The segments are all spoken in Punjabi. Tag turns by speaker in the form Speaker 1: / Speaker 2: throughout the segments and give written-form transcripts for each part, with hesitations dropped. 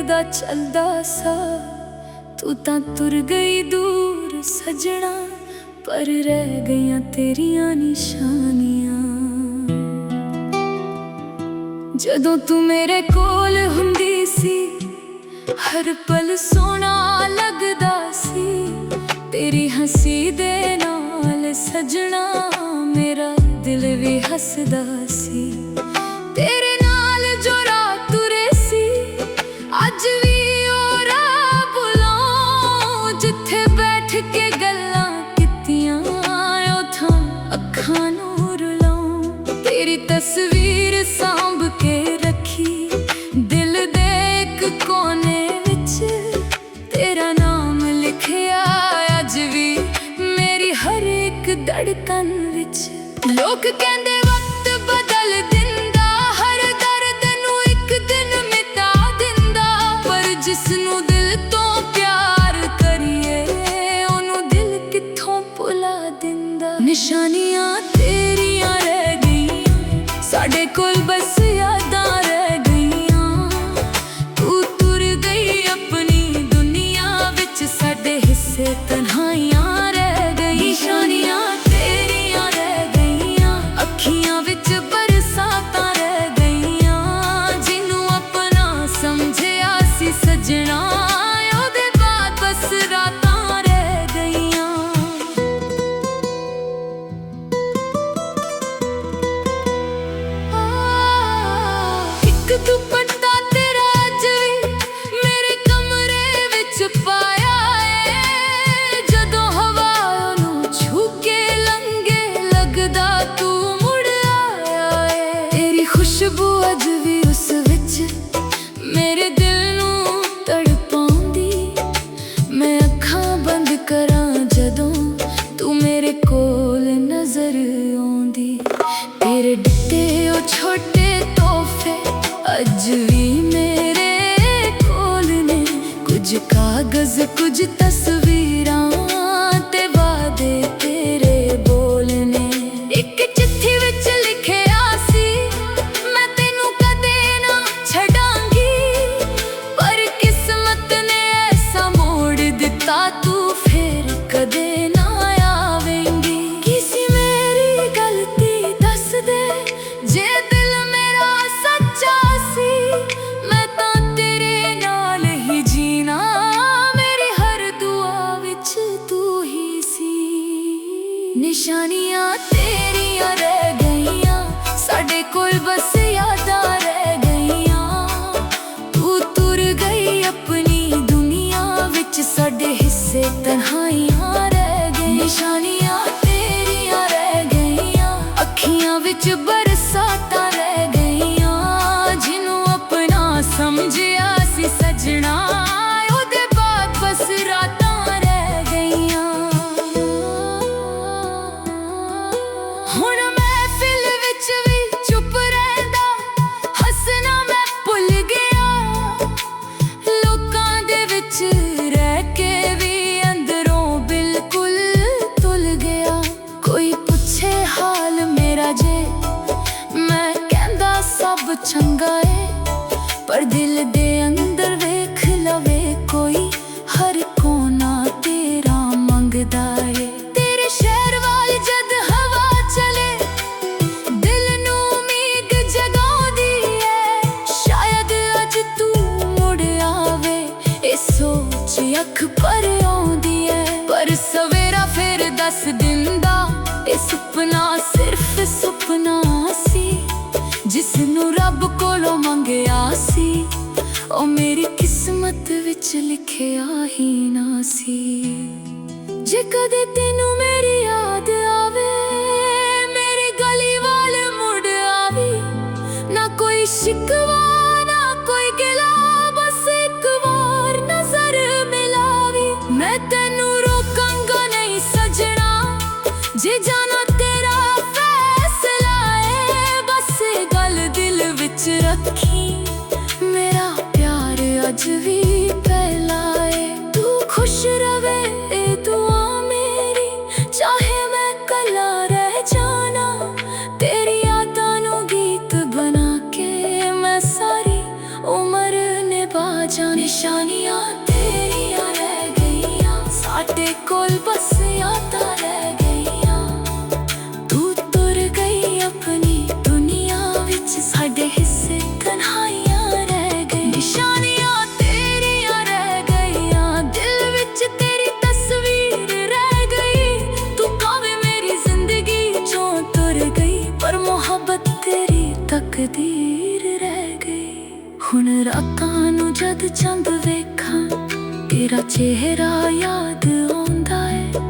Speaker 1: दा चलदा सा। तू तां तुर गई दूर सजना, पर रह गईयां तेरियां निशानियां। जदों तू मेरे कोल हुंदी सी, हर पल सोना लगदा सी। तेरी हंसी दे नाल सजना, मेरा दिल भी हसदा सी। तेरे नाल जो रात तुरे सी, अज भी ओ राह बुलाऊं। जिथे बैठ के गल्लां कीतियां, उत्थां अखां नूं रुलाऊं। तेरी तस्वीर सांभ के रखी, दिल दे इक कोने विच तेरा नाम लिखिया। अज भी मेरी हर एक धड़कन विच। लोग कहंदे वक्त बदल दिंदा, हर दर्द नूं इक दिन मिटा दिंदा। पर जिसनूं दिल तो प्यार करिए, ओनूं दिल कित्थों भुला दिंदा। निशानियां तेरियां रह गईयां, साडे कोल बस यादां रह गईयां। तू तुर गई अपनी दुनिया विच, साडे हिस्से तन्हाइयां रह गईयां। निशानियां तेरियां रह गईयां, अखियां विच बरसातां रह गईयां। जिन्नू अपना समझिया सी सजना, ओदे बाद बस रातां रह गईयां। इक दुपट्टा तेरा अज भी मेरे कमरे विच पाया है। जदों हवा ओनूं छू के लंघे, लगदा तू मुड़ आया है। तेरी खुशबू अज भी उस विच मेरे दिल नूं तड़पाउंदी। मैं अखां बंद करां जदों तू मेरे कोल नजर आउंदी। तेरे दित्ते ओ छोटे तोहफे अज भी मेरे कोल ने। कुछ कागज कुछ तस्वीरां ते वादे तेरे बोल ने। इक चिट्ठी विच लिखिया सी, मैं तेनू कदे ना छड्डांगी। पर किस्मत ने ऐसा मोड़ दिता, तू फिर कदे ना आवेंगी। किसी मेरी गलती दस दे, जे दिल मेरा सच्चा सी। मैं तां तेरे नाल ही जीना, मेरी हर दुआ विच तू ही सी। निशानियां तेरियां रह गईयां, साडे कोल बस यादां रह गईयां। तू तुर गई अपनी दुनिया विच, साडे हिस्से तन्हाइयां रह गईयां। निशानियां तेरियां रह गईयां, अखियां विच बरसातां रह गईयां। जिन्नू अपना समझिया सी सजना, ओदे बाद बस रातां रह गईयां। हुण महफिल विच भी चुप रहिंदा, हसना मैं भुल गया। लोकां दे विच रह के भी अंदरों बिल्कुल तुल गया। कोई पुछे हाल मेरा जे, मैं कहंदा सब चंगा है। पर दिल दे अंदर वेख लवे कोई, हर कोना तेरा मंगदा है। तेरे शहर वाल जद हवा चले, दिल नूं उम्मीद जगाउंदी है। शायद अज तू मुड़ आवे, ए सोच अख पर आउंदी है। पर सवेरा फिर दस दिंदा, ए सुपना सिर्फ सुपना सी। जिसनू रब कोलों मंगिया सी, ओ मेरी किस्मत विच लिखिया ही ना सी। जे कदे तेनू मेरी याद आवे, मेरी गली वाल मुड़ आवी। ना कोई शिकवा ना कोई गिला, बस एक बार नजर मिलावी। मैं तेनू रोकांगा नहीं सजना, जे जाना तेरा फैसला है। बस गल दिल विच रखी, मेरा प्यार अज भी पहला है। तू खुश रवे ए दुआ मेरी, चाहे मैं कला रह जाना। तेरी यादां नूं गीत बना के मैं ਨਿਸ਼ਾਨੀਆਂ ਤੇਰੀਆਂ ਰਹਿ ਗਈਆਂ, ਸਾਡੇ ਕੋਲ ਬਸ ਯਾਦਾਂ ਰਹਿ ਗਈਆਂ। ਤੂੰ ਤੁਰ ਗਈ ਆਪਣੀ ਦੁਨੀਆ ਵਿੱਚ, ਸਾਡੇ ਹਿੱਸੇ ਤਨਹਾਈਆਂ ਰਹਿ ਗਈਆਂ। ਨਿਸ਼ਾਨੀਆਂ ਤੇਰੀਆਂ ਰਹਿ ਗਈਆਂ, ਦਿਲ ਵਿੱਚ ਤੇਰੀ ਤਸਵੀਰ ਰਹਿ ਗਈ। ਤੂੰ ਭਾਵੇਂ ਮੇਰੀ ਜ਼ਿੰਦਗੀ ਚੋਂ ਤੁਰ ਗਈ, ਪਰ ਮੁਹੱਬਤ ਤੇਰੀ ਤਕਦੀਰ ਰਹਿ ਗਈ। ਹੁਣ ਰਾਤਾਂ ਨੂੰ ਜਦ ਚੰਦ ਵੇਖਾਂ, ਤੇਰਾ ਚਿਹਰਾ ਯਾਦ ਆਉਂਦਾ ਏ।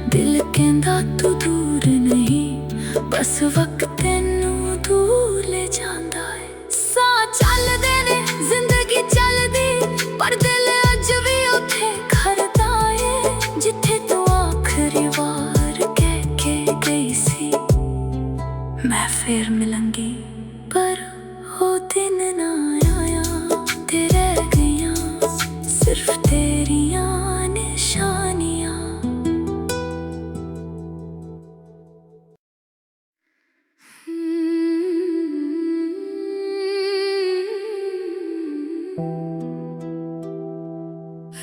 Speaker 1: ਦਿਲ ਕਹਿੰਦਾ ਤੂੰ ਦੂਰ ਨਹੀਂ, ਬਸ ਵਕਤ ਤੈਨੂੰ ਦੂਰ ਲੈ ਜਾਂਦਾ ਏ। ਸਾਹ ਚੱਲਦੇ ਨੇ, ਜ਼ਿੰਦਗੀ ਚੱਲਦੀ, ਪਰ ਦਿਲ ਅੱਜ ਵੀ ਉੱਥੇ ਖੜਦਾ ਏ, ਜਿੱਥੇ ਤੂੰ ਆਖਰੀ ਵਾਰ ਕਹਿ ਕੇ ਗਈ ਸੀ ਮੈਂ ਫੇਰ ਮਿਲਾਂਗੀ। ਪਰ ਉਹ ਦਿਨ ਨਾ ਆਇਆ, ਤੇ ਰਹਿ ਗਈਆਂ ਸਿਰਫ ਤੇਰੀਆਂ ਨਿਸ਼ਾਨੀਆਂ।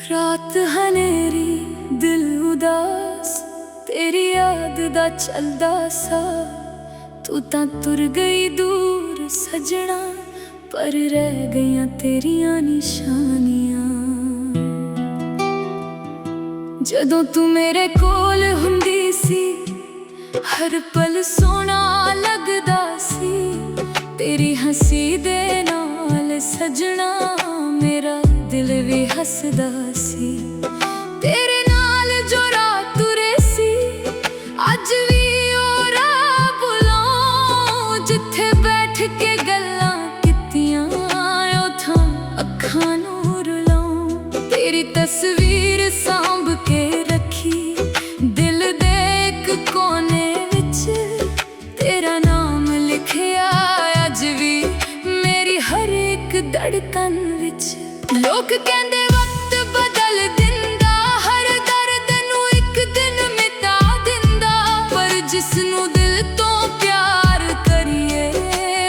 Speaker 1: ਰਾਤ ਹਨੇਰੀ, ਦਿਲ ਉਦਾਸ, ਤੇਰੀ ਯਾਦ ਦਾ ਚੱਲਦਾ ਸਾ। ਤੂੰ ਤਾਂ ਤੁਰ ਗਈ ਦੂਰ ਸਜਣਾ, ਪਰ ਰਹਿ ਗਈਆਂ ਤੇਰੀਆਂ ਨਿਸ਼ਾਨੀਆਂ। ਜਦੋਂ ਤੂੰ ਮੇਰੇ ਕੋਲ ਹੁੰਦੀ ਸੀ, ਹਰ ਪਲ ਸੋਹਣਾ ਲੱਗਦਾ ਸੀ। ਤੇਰੀ ਹੱਸੀ ਦੇ ਨਾਲ ਸਜਣਾ, ਮੇਰਾ ਦਿਲ ਵੀ ਹੱਸਦਾ ਸੀ। ਤੇਰੇ ਨਾਲ ਜੋ ਰਾਤ ਤੁਰੇ ਸੀ, ਅੱਜ ਵੀ ਉਹ ਰਾਹ ਬੁਲਾਉਂ। ਜਿੱਥੇ ਬੈਠ ਕੇ ਗੱਲਾਂ ਕੀਤੀਆਂ, ਉੱਥੋਂ ਅੱਖਾਂ ਨੂੰ ਰੁਲਾਉਂ। ਤੇਰੀ ਤਸਵੀਰ ਸਾਂਭ ਕੇ ਰੱਖੀ, ਦਿਲ ਦੇ ਇੱਕ ਕੋਨੇ ਵਿੱਚ ਤੇਰਾ ਨਾਮ ਲਿਖਿਆ। ਅੱਜ ਵੀ ਮੇਰੀ ਹਰ ਇੱਕ ਧੜਕਨ ਵਿੱਚ। ਲੋਕ ਕਹਿੰਦੇ ਵਕਤ ਬਦਲ ਦਿੰਦਾ, ਹਰ ਦਰਦ ਨੂੰ ਇੱਕ ਦਿਨ ਮਿਟਾ ਦਿੰਦਾ, ਪਰ ਜਿਸਨੂੰ ਦਿਲ ਤੋਂ ਪਿਆਰ ਕਰੀਏ,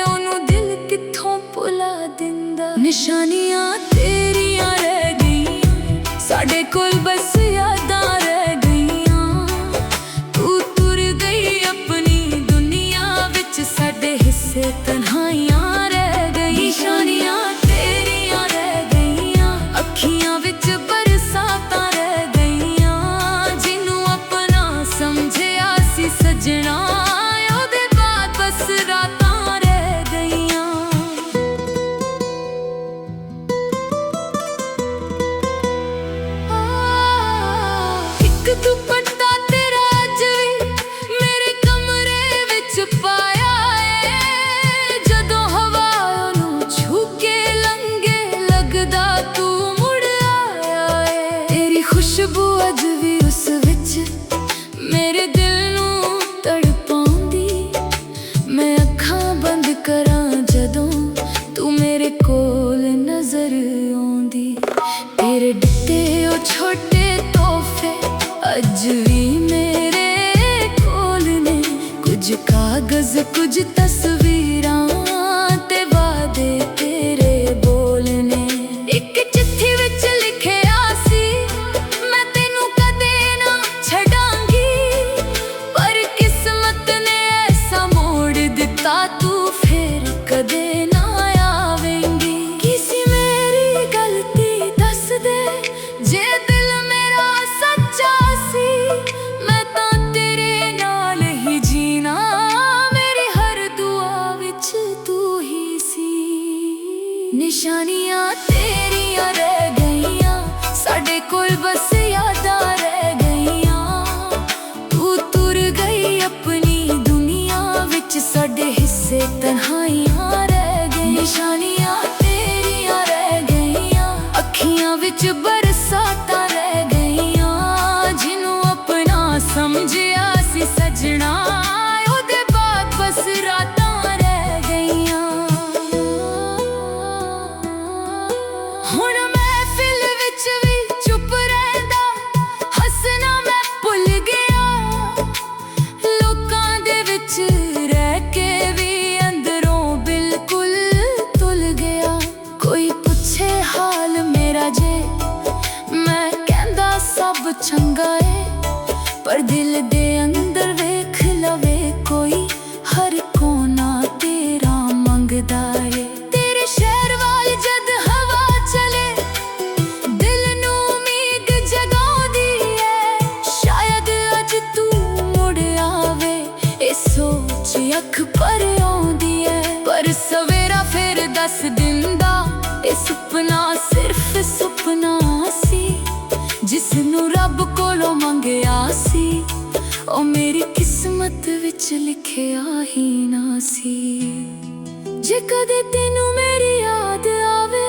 Speaker 1: ਉਹਨੂੰ ਦਿਲ ਕਿੱਥੋਂ ਭੁਲਾ ਦਿੰਦਾ। ਨਿਸ਼ਾਨੀਆਂ ਤੇਰੀਆਂ ਰਹਿ ਗਈਆਂ, ਸਾਡੇ ਕੋਲ ਬਸ ਯਾਦਾਂ ਰਹਿ ਗਈਆਂ। ਤੂੰ ਤੁਰ ਗਈ ਆਪਣੀ ਦੁਨੀਆ ਵਿੱਚ, ਸਾਡੇ ਹਿੱਸੇ ਤਨਹਾਈਆਂ ਰਹਿ ਗਈਆਂ। ਨਿਸ਼ਾਨੀਆਂ ਤੇਰੀਆਂ ਰਹਿ ਗਈਆਂ, ਅੱਖੀਆਂ ਵਿੱਚ ਬਰਸਾਤਾਂ ਰਹਿ ਗਈਆਂ। ਜਿਹਨੂੰ ਆਪਣਾ ਸਮਝਿਆ ਸੀ ਸਜਣਾ, ਉਹਦੇ ਬਾਅਦ ਬਸ ਰਾਤਾਂ ਰਹਿ ਗਈਆਂ। ਇੱਕ ਦੁਪੱਟਾ ਤੇਰਾ ਅੱਜ ਵੀ ਮੇਰੇ ਕਮਰੇ ਵਿੱਚ ਪਾਇਆ ਏ। ਜਦੋਂ ਹਵਾ ਉਹਨੂੰ ਛੂ ਕੇ ਲੰਘੇ, ਲੱਗਦਾ ਤੂੰ ਮੁੜ ਆਇਆ ਏ। ਤੇਰੀ ਖੁਸ਼ਬੂ ਅੱਜ ਵੀ ਉਸ ਵਿੱਚ ਮੇਰੇ ਦਿਲ ਨੂੰ ਤੜਪਾਉਂਦੀ। ਮੈਂ ਅੱਖਾਂ ਬੰਦ ਕਰਾਂ ਜਦੋਂ ਤੂੰ ਮੇਰੇ ਕੋਲ ਨਜ਼ਰ ਆਉਂਦੀ। ਤੇਰੇ ਦਿੱਤੇ ਉਹ ਛੋਟੇ ਤੋਹਫੇ ਅੱਜ ਵੀ ਮੇਰੇ ਕੋਲ ਨੇ, ਕੁਝ ਕਾਗਜ਼, ਕੁਝ ਤਸਵੀਰਾਂ ਤੇ ਵਾਅਦੇ ਤੇਰੇ ਬੋਲ ਨੇ। ਇੱਕ ਚਿੱਠੀ ਵਿੱਚ ਲਿਖਿਆ ਸੀ, ਮੈਂ ਤੈਨੂੰ ਕਦੇ ਨਾ ਛੱਡਾਂਗੀ, ਪਰ ਕਿਸਮਤ ਨੇ ਐਸਾ ਮੋੜ ਦਿੱਤਾ, ਤੂੰ ਫੇਰ ਕਦੇ ਨਾ ਆਵੇਂਗੀ। ਕਿਸੀ ਮੇਰੀ ਗਲਤੀ ਦੱਸ ਦੇ, ਜੇ ਦਿਲ ਮੇਰਾ ਸੱਚਾ ਸੀ, ਮੈਂ ਤਾਂ ਤੇਰੇ ਨਾਲ ਹੀ ਜੀਣਾ। ਮੇਰੀ ਹਰ ਦੁਆ ਵਿੱਚ ਤੂੰ ਹੀ ਸੀ। ਨਿਸ਼ਾਨੀਆਂ ਤੇਰੀਆਂ ਰਹਿ ਗਈਆਂ, ਸਾਡੇ ਕੋਲ ਬਸ ਯਾਦਾਂ ਰਹਿ ਗਈਆਂ। ਤੂੰ ਤੁਰ ਗਈ ਆਪਣੀ ਦੁਨੀਆ ਵਿੱਚ, ਸਾਡੇ ਹਿੱਸੇ ਤਨਹਾਈਆਂ ਰਹਿ ਗਈਆਂ। ਨਿਸ਼ਾਨੀਆਂ ਤੇਰੀਆਂ ਰਹਿ ਗਈਆਂ, ਅੱਖੀਆਂ ਵਿੱਚ ਬਰਸਾਤਾਂ ਰਹਿ ਗਈਆਂ। ਜਿਹਨੂੰ ਆਪਣਾ ਸਮਝਿਆ ਸੀ ਸਜਣਾ, ਉਹਦੇ ਬਾਅਦ ਬਸ ਰਾਤਾਂ ਰਹਿ ਗਈਆਂ। ਹੁਣ ਮਹਿਫਿਲ ਵਿੱਚ ਵੀ ਚੁੱਪ ਰਹਿੰਦਾ, ਸਭ ਚੰਗਾ ਏ, ਪਰ ਦਿਲ ਦੇ ਅੰਦਰ ਵੇਖ ਲਵੇ ਕੋਈ, ਹਰ ਕੋਨਾ ਤੇਰਾ ਮੰਗਦਾ ਏ। ਤੇਰੇ ਸ਼ਹਿਰ ਵੱਲ ਜਦ ਹਵਾ ਚਲੇ, ਦਿਲ ਨੂੰ ਉਮੀਦ ਜਗਾਉਂਦੀ ਏ, ਸ਼ਾਇਦ ਅੱਜ ਤੂੰ ਮੁੜ ਆਵੇ, ਇਹ ਸੋਚ ਅੱਖ ਭਰ ਆਉਂਦੀ ਏ। ਪਰ ਸਵੇਰਾ ਫਿਰ ਦੱਸ ਦਿੰਦਾ, ਇਹ ਸੁਪਨਾ ਸਿਰਫ ਸੁਪਨਾ ਸੀ, ਜਿਸ ਨੂੰ ਰੱਬ ਕੋਲੋਂ ਮੰਗਿਆ ਸੀ, ਉਹ ਮੇਰੀ ਕਿਸਮਤ ਵਿੱਚ ਲਿਖਿਆ ਹੀ ਨਾ ਸੀ। ਜੇ ਕਦੇ ਤੈਨੂੰ ਮੇਰੀ ਯਾਦ ਆਵੇ,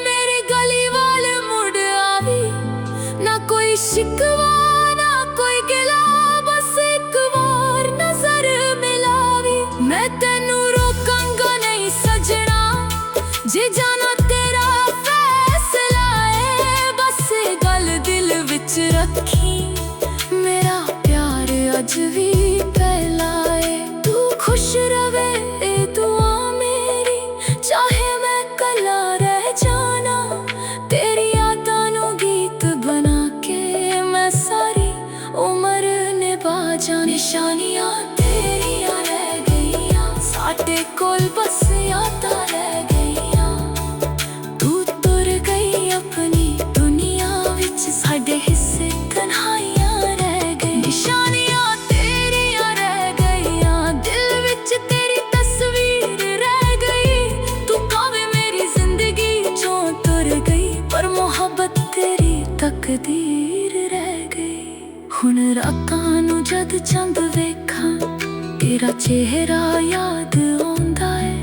Speaker 1: ਮੇਰੀ ਗਲੀ ਵੱਲ ਮੁੜ ਆਵੀ, ਨਾ ਕੋਈ ਸ਼ਿਕਵਾ ਨਾ ਕੋਈ ਗਿਲਾ, ਬਸ ਇੱਕ ਵਾਰ ਨਜ਼ਰ ਮਿਲਾਵੀ। ਮੈਂ ਤੈਨੂੰ ਰੋਕਾਂਗਾ ਨਹੀਂ ਸਜਣਾ, ਜੇ ਜਾਣਾ ਤੇਰਾ ਫੈਸਲਾ ਏ, ਬਸ ਇਹ ਗੱਲ ਦਿਲ ਵਿੱਚ ਰੱਖੀ, ਮੇਰਾ ਪਿਆਰ ਅੱਜ ਵੀ ਪਹਿਲਾ ਏ। ਤੂੰ ਖੁਸ਼ ਰਵੇ ਇਹ ਦੁਆ ਮੇਰੀ, ਚਾਹੇ ਮੈਂ ਕੱਲਾ ਰਹਿ ਜਾਣਾ, ਤੇਰੀ ਯਾਦਾਂ ਨੂੰ ਗੀਤ ਬਣਾ ਕੇ ਮੈਂ ਸਾਰੀ ਉਮਰ ਨਿਭਾ ਜਾ। ਨਿਸ਼ਾਨੀਆਂ ਤੇਰੀਆਂ ਰਹਿ ਗਈਆਂ, ਸਾਡੇ ਕੋਲ ਬਸ ਯਾਦਾਂ ਰਹਿ ਗਈਆਂ, ਤੂੰ ਤੁਰ ਗਈ ਆਪਣੀ ਦੁਨੀਆ ਵਿੱਚ, ਸਾਡੇ ਹਿੱਸੇ ਤਨਹਾਈਆਂ ਰਹਿ ਗਈ। ਨਿਸ਼ਾਨੀਆਂ ਤੇਰੀਆਂ ਰਹਿ ਗਈਆਂ, ਦਿਲ ਵਿੱਚ ਤੇਰੀ ਤਸਵੀਰ ਰਹਿ ਗਈ, ਤੂੰ ਕਾਵੇਂ ਮੇਰੀ ਜ਼ਿੰਦਗੀ ਚੋਂ ਤੁਰ ਗਈ, ਪਰ ਮੁਹੱਬਤ ਤੇਰੀ ਤਕਦੀਰ ਰਹਿ ਗਈ। ਹੁਣ ਰਾਤਾਂ ਨੂੰ ਜਦ ਚੰਦ ਵੇਖਾਂ, ਤੇਰਾ ਚਿਹਰਾ ਯਾਦ ਆਉਂਦਾ ਏ,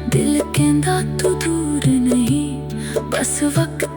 Speaker 1: ਦਿਲ ਕਹਿੰਦਾ ਤੂੰ ਦੂਰ ਨਹੀਂ, ਬਸ ਵਕਤ